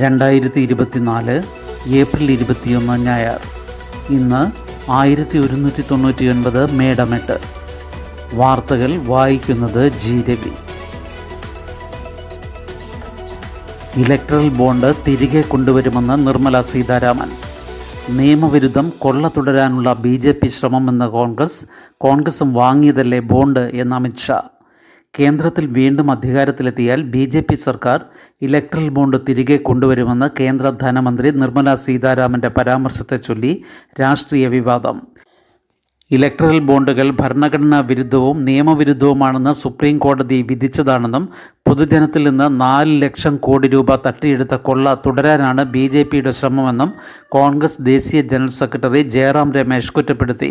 2024 April 21 ഞായർ. ഇന്ന് 1199 മേടം 8. വാർത്തകൾ വായിക്കുന്നത് ജി രവി. ഇലക്ട്രൽ ബോണ്ട് തിരികെ കൊണ്ടുവരുമെന്ന് നിർമ്മല സീതാരാമൻ. നിയമവിരുദ്ധം കൊള്ള തുടരാനുള്ള BJP ശ്രമമെന്ന് കോൺഗ്രസും വാങ്ങിയതല്ലേ ബോണ്ട് എന്ന് അമിത്ഷാ. കേന്ദ്രത്തിൽ വീണ്ടും അധികാരത്തിലെത്തിയാൽ BJP സർക്കാർ ഇലക്ട്രൽ ബോണ്ട് തിരികെ കൊണ്ടുവരുമെന്ന് കേന്ദ്ര ധനമന്ത്രി നിർമ്മല സീതാരാമൻ്റെ പരാമർശത്തെ ചൊല്ലി രാഷ്ട്രീയ വിവാദം. ഇലക്ട്രൽ ബോണ്ടുകൾ ഭരണഘടനാ വിരുദ്ധവും നിയമവിരുദ്ധവുമാണെന്ന് സുപ്രീം കോടതി വിധിച്ചതാണെന്നും പൊതുജനത്തിൽ നിന്ന് 4 ലക്ഷം കോടി രൂപ തട്ടിയെടുത്ത കൊള്ള തുടരാനാണ് BJPയുടെ ശ്രമമെന്നും കോൺഗ്രസ് ദേശീയ ജനറൽ സെക്രട്ടറി ജയറാം രമേശ് കുറ്റപ്പെടുത്തി.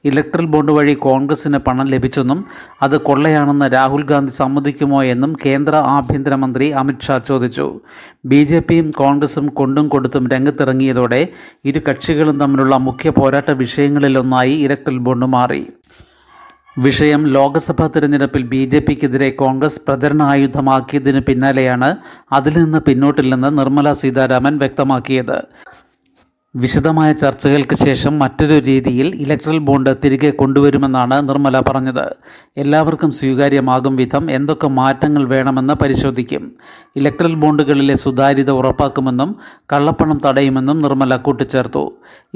ഇലക്ട്രൽ ബോണ്ട് വഴി കോൺഗ്രസിന് പണം ലഭിച്ചെന്നും അത് കൊള്ളയാണെന്ന് രാഹുൽ ഗാന്ധി സമ്മതിക്കുമോ എന്നും കേന്ദ്ര ആഭ്യന്തരമന്ത്രി അമിത്ഷാ ചോദിച്ചു. BJPയും കോൺഗ്രസും കൊണ്ടും കൊടുത്തും രംഗത്തിറങ്ങിയതോടെ ഇരു കക്ഷികളും തമ്മിലുള്ള മുഖ്യ പോരാട്ട വിഷയങ്ങളിലൊന്നായി ഇലക്ട്രൽ ബോണ്ട് മാറി. വിഷയം ലോക്സഭാ തിരഞ്ഞെടുപ്പിൽ BJPക്കെതിരെ കോൺഗ്രസ് പ്രചരണ ആയുധമാക്കിയതിന് പിന്നാലെയാണ് അതിൽ നിന്ന് പിന്നോട്ടില്ലെന്ന് നിർമ്മല സീതാരാമൻ വ്യക്തമാക്കിയത്. വിശദമായ ചർച്ചകൾക്ക് ശേഷം മറ്റൊരു രീതിയിൽ ഇലക്ട്രൽ ബോണ്ട് തിരികെ കൊണ്ടുവരുമെന്നാണ് നിർമ്മല പറഞ്ഞത്. എല്ലാവർക്കും സ്വീകാര്യമാകും വിധം എന്തൊക്കെ മാറ്റങ്ങൾ വേണമെന്ന് പരിശോധിക്കും. ഇലക്ട്രൽ ബോണ്ടുകളിലെ സുതാര്യത ഉറപ്പാക്കുമെന്നും കള്ളപ്പണം തടയുമെന്നും നിർമ്മല കൂട്ടിച്ചേർത്തു.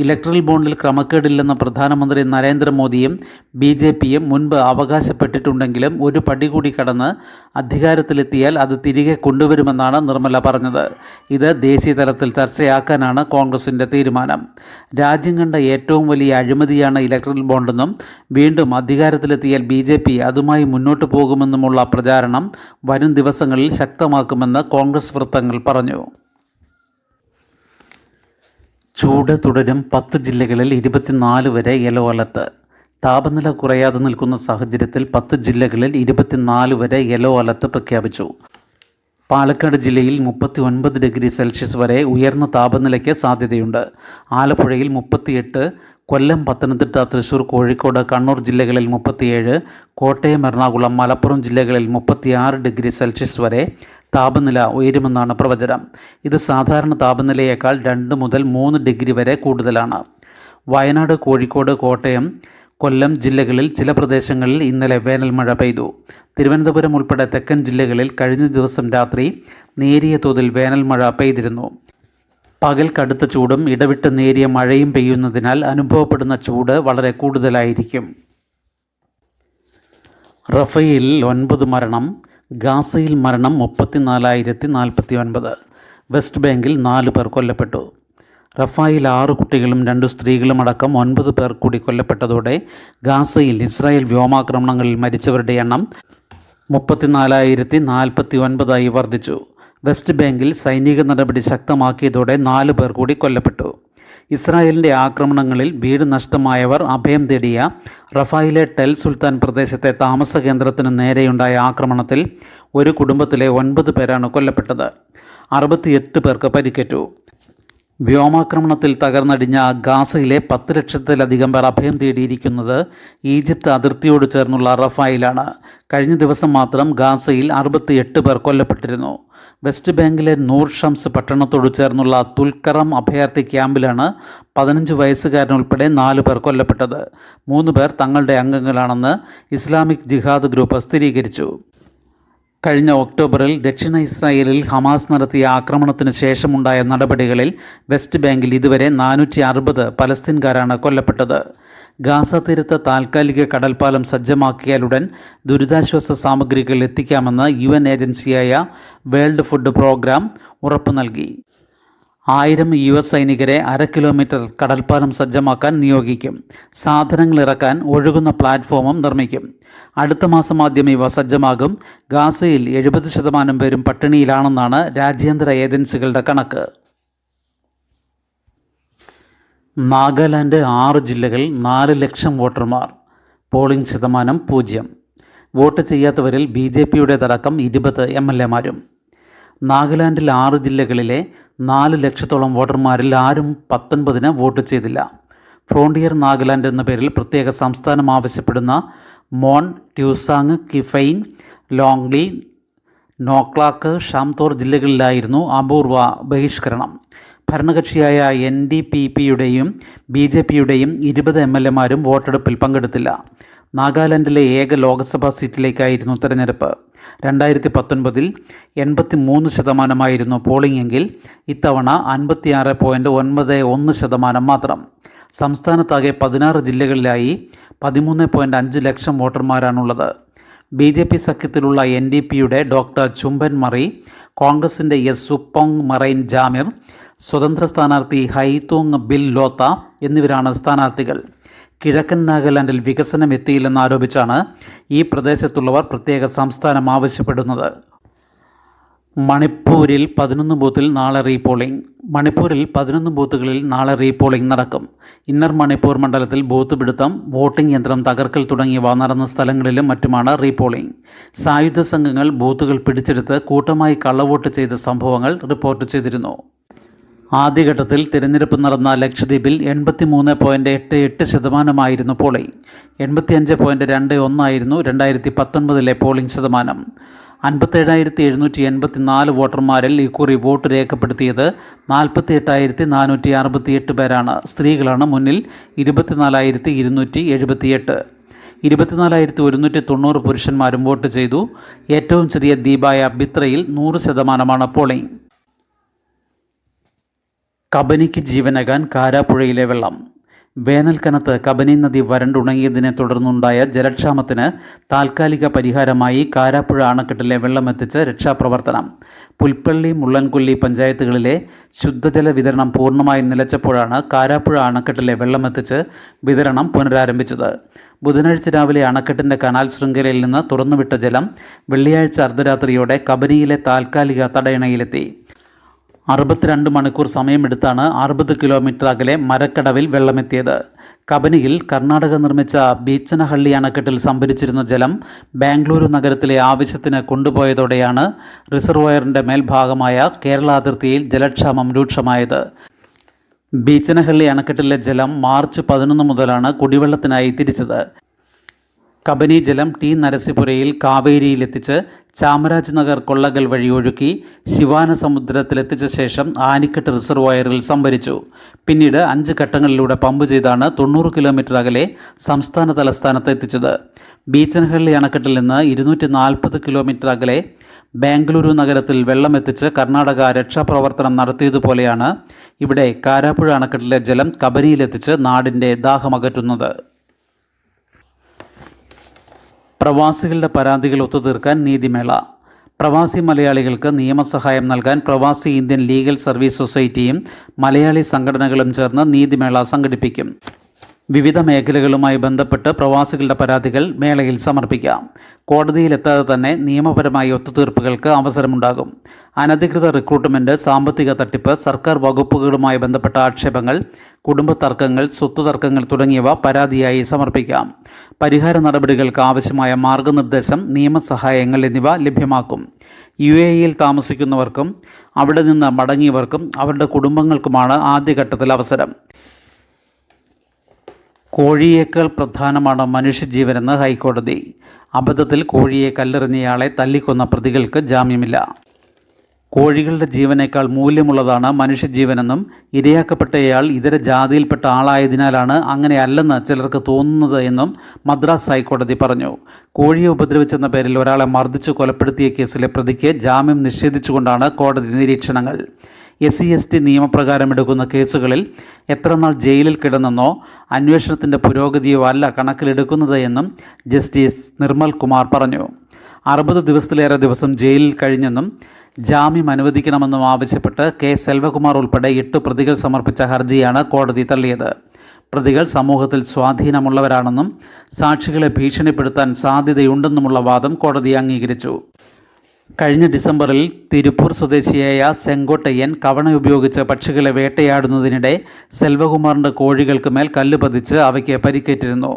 ഇലക്ട്രൽ ബോണ്ടിൽ ക്രമക്കേടില്ലെന്ന് പ്രധാനമന്ത്രി നരേന്ദ്രമോദിയും BJPയും മുൻപ് അവകാശപ്പെട്ടിട്ടുണ്ടെങ്കിലും ഒരു പടി കൂടി കടന്ന് അധികാരത്തിലെത്തിയാൽ അത് തിരികെ കൊണ്ടുവരുമെന്നാണ് നിർമ്മല പറഞ്ഞത്. ഇത് ദേശീയ തലത്തിൽ ചർച്ചയാക്കാനാണ് കോൺഗ്രസിൻ്റെ തീരുമാനം. രാജ്യം കണ്ട ഏറ്റവും വലിയ അഴിമതിയാണ് ഇലക്ട്രൽ ബോണ്ടെന്നും വീണ്ടും അധികാരത്തിലെത്തിയാൽ BJP അതുമായി മുന്നോട്ട് പോകുമെന്നുമുള്ള പ്രചാരണം വരും ദിവസങ്ങളിൽ ശക്തമാക്കുമെന്ന് കോൺഗ്രസ് വൃത്തങ്ങൾ പറഞ്ഞു. ചൂട് തുടരും. 10 ജില്ലകളിൽ 24 വരെ യെല്ലോ അലർട്ട്. താപനില കുറയാതെ നിൽക്കുന്ന സാഹചര്യത്തിൽ 10 ജില്ലകളിൽ 24 വരെ യെല്ലോ അലർട്ട് പ്രഖ്യാപിച്ചു. പാലക്കാട് ജില്ലയിൽ 39 ഡിഗ്രി സെൽഷ്യസ് വരെ ഉയർന്ന താപനിലയ്ക്ക് സാധ്യതയുണ്ട്. ആലപ്പുഴയിൽ 38, കൊല്ലം, പത്തനംതിട്ട, തൃശൂർ, കോഴിക്കോട്, കണ്ണൂർ ജില്ലകളിൽ 37, കോട്ടയം, എറണാകുളം, മലപ്പുറം ജില്ലകളിൽ 36 ഡിഗ്രി സെൽഷ്യസ് വരെ താപനില ഉയരുമെന്നാണ് പ്രവചനം. ഇത് സാധാരണ താപനിലയേക്കാൾ 2 മുതൽ 3 ഡിഗ്രി വരെ കൂടുതലാണ്. വയനാട്, കോഴിക്കോട്, കോട്ടയം, കൊല്ലം ജില്ലകളിൽ ചില പ്രദേശങ്ങളിൽ ഇന്നലെ വേനൽ മഴ പെയ്തു. തിരുവനന്തപുരം ഉൾപ്പെടെ തെക്കൻ ജില്ലകളിൽ കഴിഞ്ഞ ദിവസം രാത്രി നേരിയ തോതിൽ വേനൽ മഴ പെയ്തിരുന്നു. പകൽ കടുത്ത ചൂടും ഇടവിട്ട് നേരിയ മഴയും പെയ്യുന്നതിനാൽ അനുഭവപ്പെടുന്ന ചൂട് വളരെ കൂടുതലായിരിക്കും. റഫേലിൽ 9 മരണം. ഗാസയിൽ മരണം 34,049. വെസ്റ്റ് ബാങ്കിൽ 4 പേർ കൊല്ലപ്പെട്ടു. റഫായിൽ 6 കുട്ടികളും 2 സ്ത്രീകളും അടക്കം 9 പേർ കൂടി കൊല്ലപ്പെട്ടതോടെ ഗാസയിൽ ഇസ്രായേൽ വ്യോമാക്രമണങ്ങളിൽ മരിച്ചവരുടെ എണ്ണം 34,049 വർദ്ധിച്ചു. വെസ്റ്റ് ബാങ്കിൽ സൈനിക നടപടി ശക്തമാക്കിയതോടെ 4 പേർ കൂടി കൊല്ലപ്പെട്ടു. ഇസ്രായേലിൻ്റെ ആക്രമണങ്ങളിൽ വീട് നഷ്ടമായവർ അഭയം തേടിയ റഫായിലെ ടെൽ സുൽത്താൻ പ്രദേശത്തെ താമസ കേന്ദ്രത്തിന് നേരെയുണ്ടായ ആക്രമണത്തിൽ ഒരു കുടുംബത്തിലെ 9 പേരാണ് കൊല്ലപ്പെട്ടത്. 68 പേർക്ക് പരിക്കേറ്റു. വ്യോമാക്രമണത്തിൽ തകർന്നടിഞ്ഞ ഗാസയിലെ 10 ലക്ഷത്തിലധികം പേർ അഭയം തേടിയിരിക്കുന്നത് ഈജിപ്ത് അതിർത്തിയോട് ചേർന്നുള്ള റഫായിലാണ്. കഴിഞ്ഞ ദിവസം മാത്രം ഗാസയിൽ 68 പേർ കൊല്ലപ്പെട്ടിരുന്നു. വെസ്റ്റ് ബാങ്കിലെ നൂർ ഷംസ് പട്ടണത്തോട് ചേർന്നുള്ള തുൽക്കറം അഭയാർത്ഥി ക്യാമ്പിലാണ് 15 വയസ്സുകാരനുൾപ്പെടെ 4 പേർ കൊല്ലപ്പെട്ടത്. 3 പേർ തങ്ങളുടെ അംഗങ്ങളാണെന്ന് ഇസ്ലാമിക് ജിഹാദ് ഗ്രൂപ്പ് സ്ഥിരീകരിച്ചു. കഴിഞ്ഞ ഒക്ടോബറിൽ ദക്ഷിണ ഇസ്രായേലിൽ ഹമാസ് നടത്തിയ ആക്രമണത്തിന് ശേഷമുണ്ടായ നടപടികളിൽ വെസ്റ്റ് ബാങ്കിൽ ഇതുവരെ 460 പലസ്തീൻകാരാണ് കൊല്ലപ്പെട്ടത്. ഗാസ തീരത്ത് താൽക്കാലിക കടൽപ്പാലം സജ്ജമാക്കിയാലുടൻ ദുരിതാശ്വാസ സാമഗ്രികൾ എത്തിക്കാമെന്ന് UN ഏജൻസിയായ വേൾഡ് ഫുഡ് പ്രോഗ്രാം ഉറപ്പു നൽകി. 1000 US സൈനികരെ 1/2 കിലോമീറ്റർ കടൽപ്പാലം സജ്ജമാക്കാൻ നിയോഗിക്കും. സാധനങ്ങൾ ഇറക്കാൻ ഒഴുകുന്ന പ്ലാറ്റ്ഫോമും നിർമ്മിക്കും. അടുത്ത മാസം ആദ്യം ഇവ സജ്ജമാകും. ഗാസയിൽ 70% പേരും പട്ടിണിയിലാണെന്നാണ് രാജ്യാന്തര ഏജൻസികളുടെ കണക്ക്. നാഗാലാൻഡ് 6 ജില്ലകൾ 4 ലക്ഷം വോട്ടർമാർ. പോളിംഗ് ശതമാനം 0. വോട്ട് ചെയ്യാത്തവരിൽ BJPയുടേതടക്കം 20 MLAമാരും. നാഗാലാൻഡിൽ 6 ജില്ലകളിലെ 4 ലക്ഷത്തോളം വോട്ടർമാരിൽ ആരും 19-ന് വോട്ട് ചെയ്തില്ല. ഫ്രോണ്ടിയർ നാഗാലാൻഡ് എന്ന പേരിൽ പ്രത്യേക സംസ്ഥാനം ആവശ്യപ്പെടുന്ന മോൺ, ട്യൂസാങ്, കിഫൈൻ, ലോങ്ലി, നോക്ലാക്ക്, ഷാംതോർ ജില്ലകളിലായിരുന്നു അപൂർവ ബഹിഷ്കരണം. ഭരണകക്ഷിയായ NDPP-യുടെയും BJP-യുടെയും 20 MLA-മാരും വോട്ടെടുപ്പിൽ പങ്കെടുത്തില്ല. നാഗാലാൻഡിലെ ഏക ലോക്സഭാ സീറ്റിലേക്കായിരുന്നു തെരഞ്ഞെടുപ്പ്. 2019-ൽ 83% പോളിംഗ് എങ്കിൽ ഇത്തവണ 56.91% മാത്രം. സംസ്ഥാനത്താകെ 16 ജില്ലകളിലായി 13.5 ലക്ഷം വോട്ടർമാരാണുള്ളത്. BJP സഖ്യത്തിലുള്ള NDP-യുടെ ഡോക്ടർ ചുംബൻ മറി, കോൺഗ്രസിൻ്റെ സുപ്പോങ് മറൈൻ ജാമിർ, സ്വതന്ത്ര സ്ഥാനാർത്ഥി ഹൈതോങ് ബിൽ ലോത്ത എന്നിവരാണ് സ്ഥാനാർത്ഥികൾ. കിഴക്കൻ നാഗാലാൻഡിൽ വികസനം എത്തിയില്ലെന്നാരോപിച്ചാണ് ഈ പ്രദേശത്തുള്ളവർ പ്രത്യേക സംസ്ഥാനം ആവശ്യപ്പെടുന്നത്. മണിപ്പൂരിൽ 11 ബൂത്തിൽ നാളെ റീപോളിംഗ്. മണിപ്പൂരിൽ 11 ബൂത്തുകളിൽ നാളെ റീപോളിംഗ് നടക്കും. ഇന്നർ മണിപ്പൂർ മണ്ഡലത്തിൽ ബൂത്ത് പിടുത്തം, വോട്ടിംഗ് യന്ത്രം തകർക്കൽ തുടങ്ങിയവ നടന്ന സ്ഥലങ്ങളിലും മറ്റുമാണ് റീപോളിംഗ്. സായുധ സംഘങ്ങൾ ബൂത്തുകൾ പിടിച്ചെടുത്ത് കൂട്ടമായി കള്ളവോട്ട് ചെയ്ത സംഭവങ്ങൾ റിപ്പോർട്ട് ചെയ്തിരുന്നു. ആദ്യഘട്ടത്തിൽ തിരഞ്ഞെടുപ്പ് നടന്ന ലക്ഷദ്വീപിൽ 83.88% പോളിംഗ്. 85.21 2019-ലെ പോളിംഗ് ശതമാനം. 57,784 വോട്ടർമാരിൽ ഇക്കുറി വോട്ട് രേഖപ്പെടുത്തിയത് 48,468 പേരാണ്. സ്ത്രീകളാണ് മുന്നിൽ 24,278. 24,190 പുരുഷന്മാരും വോട്ട് ചെയ്തു. ഏറ്റവും ചെറിയ ദ്വീപായ ബിത്രയിൽ 100% പോളിംഗ്. കബനിക്ക് ജീവനേകാൻ കാരാപ്പുഴയിലെ വെള്ളം. വേനൽക്കനത്ത് കബനി നദി വരണ്ടുണങ്ങിയതിനെ തുടർന്നുണ്ടായ ജലക്ഷാമത്തിന് താൽക്കാലിക പരിഹാരമായി കാരാപ്പുഴ അണക്കെട്ടിലെ വെള്ളമെത്തിച്ച് രക്ഷാപ്രവർത്തനം. പുൽപ്പള്ളി, മുള്ളൻകൊല്ലി പഞ്ചായത്തുകളിലെ ശുദ്ധജല വിതരണം പൂർണ്ണമായും നിലച്ചപ്പോഴാണ് കാരാപ്പുഴ അണക്കെട്ടിലെ വെള്ളമെത്തിച്ച് വിതരണം പുനരാരംഭിച്ചത്. ബുധനാഴ്ച രാവിലെ അണക്കെട്ടിൻ്റെ കനാൽ ശൃംഖലയിൽ നിന്ന് തുറന്നുവിട്ട ജലം വെള്ളിയാഴ്ച അർദ്ധരാത്രിയോടെ കബനിയിലെ താൽക്കാലിക തടയണയിലെത്തി. 62 മണിക്കൂർ സമയമെടുത്താണ് 60 കിലോമീറ്റർ അകലെ മരക്കടവിൽ വെള്ളമെത്തിയത്. കബനിയിൽ കർണാടക നിർമ്മിച്ച ബീച്ചനഹള്ളി അണക്കെട്ടിൽ സംഭരിച്ചിരുന്ന ജലം ബാംഗ്ലൂരു നഗരത്തിലെ ആവശ്യത്തിന് കൊണ്ടുപോയതോടെയാണ് റിസർവോയറിൻ്റെ മേൽഭാഗമായ കേരള അതിർത്തിയിൽ ജലക്ഷാമം രൂക്ഷമായത്. ബീച്ചനഹള്ളി അണക്കെട്ടിലെ ജലം മാർച്ച് 11 മുതലാണ് കുടിവെള്ളത്തിനായി തിരിച്ചത്. കബനി ജലം ടി നരസിപുരയിൽ കാവേരിയിലെത്തിച്ച് ചാമരാജ് നഗർ കൊള്ളകൽ വഴി ഒഴുക്കി ശിവാന സമുദ്രത്തിലെത്തിച്ച ശേഷം ആനിക്കട്ട് റിസർവോയറിൽ സംഭരിച്ചു. പിന്നീട് 5 ഘട്ടങ്ങളിലൂടെ പമ്പ് ചെയ്താണ് 90 കിലോമീറ്റർ അകലെ സംസ്ഥാന തലസ്ഥാനത്ത് എത്തിച്ചത്. ബീച്ചനഹള്ളി അണക്കെട്ടിൽ നിന്ന് 240 കിലോമീറ്റർ അകലെ ബാംഗ്ലൂരു നഗരത്തിൽ വെള്ളമെത്തിച്ച് കർണാടക രക്ഷാപ്രവർത്തനം നടത്തിയതുപോലെയാണ് ഇവിടെ കാരാപ്പുഴ അണക്കെട്ടിലെ ജലം കബനിയിലെത്തിച്ച് നാടിൻ്റെ ദാഹമകറ്റുന്നത്. പ്രവാസികളുടെ പരാതികൾ ഒത്തുതീർക്കാൻ നീതിമേള. പ്രവാസി മലയാളികൾക്ക് നിയമസഹായം നൽകാൻ പ്രവാസി ഇന്ത്യൻ ലീഗൽ സർവീസ് സൊസൈറ്റിയും മലയാളി സംഘടനകളും ചേർന്ന് നീതിമേള സംഘടിപ്പിക്കും. വിവിധ മേഖലകളുമായി ബന്ധപ്പെട്ട് പ്രവാസികളുടെ പരാതികൾ മേളയിൽ സമർപ്പിക്കാം. കോടതിയിലെത്താതെ തന്നെ നിയമപരമായ ഒത്തുതീർപ്പുകൾക്ക് അവസരമുണ്ടാകും. അനധികൃത റിക്രൂട്ട്മെൻറ്റ്, സാമ്പത്തിക തട്ടിപ്പ്, സർക്കാർ വകുപ്പുകളുമായി ബന്ധപ്പെട്ട ആക്ഷേപങ്ങൾ, കുടുംബ തർക്കങ്ങൾ, സ്വത്ത് തർക്കങ്ങൾ തുടങ്ങിയവ പരാതിയായി സമർപ്പിക്കാം. പരിഹാര നടപടികൾക്ക് ആവശ്യമായ മാർഗനിർദ്ദേശം, നിയമസഹായങ്ങൾ എന്നിവ ലഭ്യമാക്കും. UAE-യിൽ താമസിക്കുന്നവർക്കും അവിടെ നിന്ന് മടങ്ങിയവർക്കും അവരുടെ കുടുംബങ്ങൾക്കുമാണ് ആദ്യഘട്ടത്തിൽ അവസരം. കോഴിയേക്കാൾ പ്രധാനമാണ് മനുഷ്യജീവനെന്ന് ഹൈക്കോടതി. അബദ്ധത്തിൽ കോഴിയെ കല്ലെറിഞ്ഞയാളെ തല്ലിക്കൊന്ന പ്രതികൾക്ക് ജാമ്യമില്ല. കോഴികളുടെ ജീവനേക്കാൾ മൂല്യമുള്ളതാണ് മനുഷ്യജീവനെന്നും ഇരയാക്കപ്പെട്ടയാൾ ഇതര ജാതിയിൽപ്പെട്ട ആളായതിനാലാണ് അങ്ങനെയല്ലെന്ന് ചിലർക്ക് തോന്നുന്നത് എന്നും മദ്രാസ് ഹൈക്കോടതി പറഞ്ഞു. കോഴിയെ ഉപദ്രവിച്ചെന്ന പേരിൽ ഒരാളെ മർദ്ദിച്ചു കൊലപ്പെടുത്തിയ കേസിലെ പ്രതിക്ക് ജാമ്യം നിഷേധിച്ചുകൊണ്ടാണ് കോടതി നിരീക്ഷണങ്ങൾ. SC/ST നിയമപ്രകാരം എടുക്കുന്ന കേസുകളിൽ എത്രനാൾ ജയിലിൽ കിടന്നെന്നോ അന്വേഷണത്തിൻ്റെ പുരോഗതിയോ അല്ല കണക്കിലെടുക്കുന്നത് എന്നും ജസ്റ്റിസ് നിർമ്മൽ കുമാർ പറഞ്ഞു. 60 ദിവസത്തിലേറെ ദിവസം ജയിലിൽ കഴിഞ്ഞെന്നും ജാമ്യം അനുവദിക്കണമെന്നും ആവശ്യപ്പെട്ട് K. സെൽവകുമാർ ഉൾപ്പെടെ 8 പ്രതികൾ സമർപ്പിച്ച ഹർജിയാണ് കോടതി തള്ളിയത്. പ്രതികൾ സമൂഹത്തിൽ സ്വാധീനമുള്ളവരാണെന്നും സാക്ഷികളെ ഭീഷണിപ്പെടുത്താൻ സാധ്യതയുണ്ടെന്നുമുള്ള വാദം കോടതി അംഗീകരിച്ചു. കഴിഞ്ഞ ഡിസംബറിൽ തിരുപ്പൂർ സ്വദേശിയായ സെങ്കോട്ടയ്യൻ കവണ ഉപയോഗിച്ച് പക്ഷികളെ വേട്ടയാടുന്നതിനിടെ സെൽവകുമാറിൻ്റെ കോഴികൾക്ക് മേൽ കല്ല് പതിച്ച് അവയ്ക്ക് പരിക്കേറ്റിരുന്നു.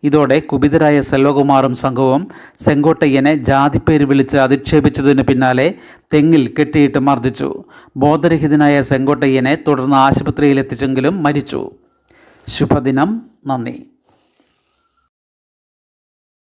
ഇതോടെ കുപിതരായ സെൽവകുമാറും സംഘവും സെങ്കോട്ടയ്യനെ ജാതിപ്പേര് വിളിച്ച് അധിക്ഷേപിച്ചതിന് പിന്നാലെ തെങ്ങിൽ കെട്ടിയിട്ട് മർദ്ദിച്ചു. ബോധരഹിതനായ സെങ്കോട്ടയ്യനെ തുടർന്ന് ആശുപത്രിയിലെത്തിച്ചെങ്കിലും മരിച്ചു. ശുഭദിനം. നന്ദി.